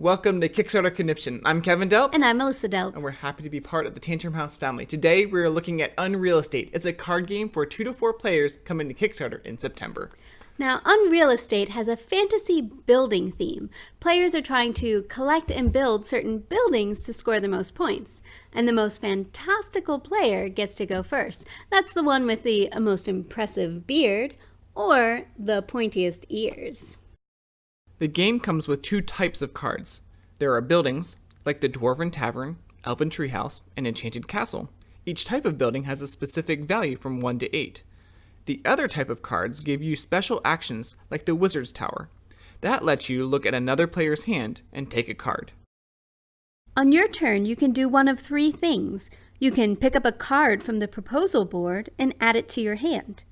Welcome to Kickstarter Conniption. I'm Kevin Delp. And I'm Melissa Delp. And we're happy to be part of the Tantrum House family. Today, we're looking at Unreal Estate. It's a card game for 2 to 4 players coming to Kickstarter in September. Now, Unreal Estate has a fantasy building theme. Players are trying to collect and build certain buildings to score the most points. And the most fantastical player gets to go first. That's the one with the most impressive beard or the pointiest ears. The game comes with 2 types of cards. There are buildings, like the Dwarven Tavern, Elven Treehouse, and Enchanted Castle. Each type of building has a specific value from 1 to 8. The other type of cards give you special actions, like the Wizard's Tower. That lets you look at another player's hand and take a card. On your turn, you can do one of 3 things. You can pick up a card from the proposal board and add it to your hand.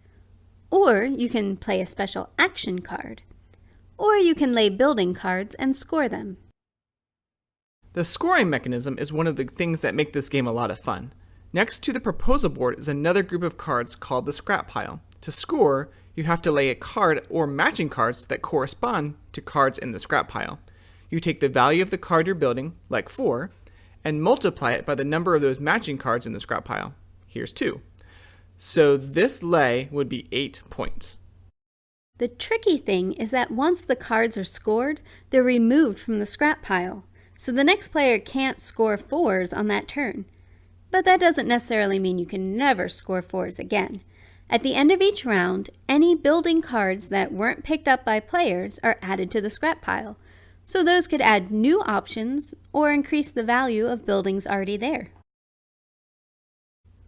Or you can play a special action card. Or you can lay building cards and score them. The scoring mechanism is one of the things that make this game a lot of fun. Next to the proposal board is another group of cards called the scrap pile. To score, you have to lay a card or matching cards that correspond to cards in the scrap pile. You take the value of the card you're building, like 4, and multiply it by the number of those matching cards in the scrap pile. Here's 2. So this lay would be 8 points. The tricky thing is that once the cards are scored, they're removed from the scrap pile. So the next player can't score 4s on that turn. But that doesn't necessarily mean you can never score 4s again. At the end of each round, any building cards that weren't picked up by players are added to the scrap pile. So those could add new options or increase the value of buildings already there.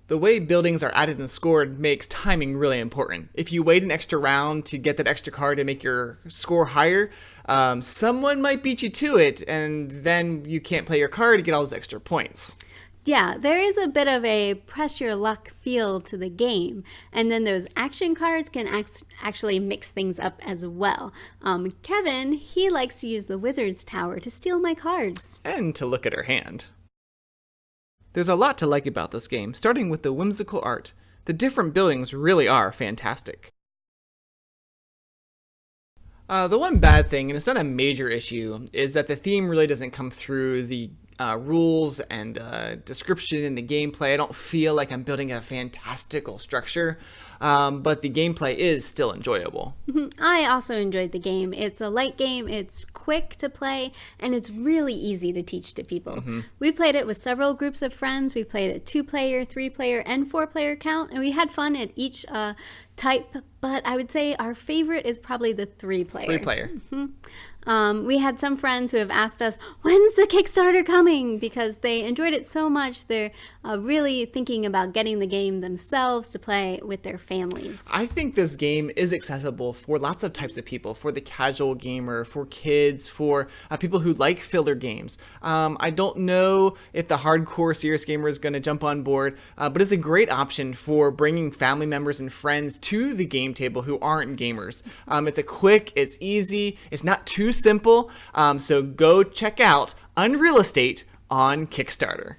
The way buildings are added and scored makes timing really important. If you wait an extra round to get that extra card to make your score higher, someone might beat you to it, and then you can't play your card to get all those extra points. Yeah, there is a bit of a press your luck feel to the game, and then those action cards can actually mix things up as well. Kevin, he likes to use the Wizard's Tower to steal my cards. And to look at her hand. There's a lot to like about this game, starting with the whimsical art. The different buildings really are fantastic. The one bad thing, and it's not a major issue, is that the theme really doesn't come through the rules and description in the gameplay. I don't feel like I'm building a fantastical structure, but the gameplay is still enjoyable. I also enjoyed the game. It's a light game, it's quick to play, and it's really easy to teach to people. We played it with several groups of friends. We played a 2-player, 3-player, and 4-player count, and we had fun at each type, but I would say our favorite is probably the 3-player. 3-player. We had some friends who have asked us, when's the Kickstarter coming? Because they enjoyed it so much, they're really thinking about getting the game themselves to play with their families. I think this game is accessible for lots of types of people, for the casual gamer, for kids, for people who like filler games. I don't know if the hardcore serious gamer is going to jump on board, but it's a great option for bringing family members and friends to the game table who aren't gamers. It's it's easy, it's not too simple, so go check out Unreal Estate on Kickstarter.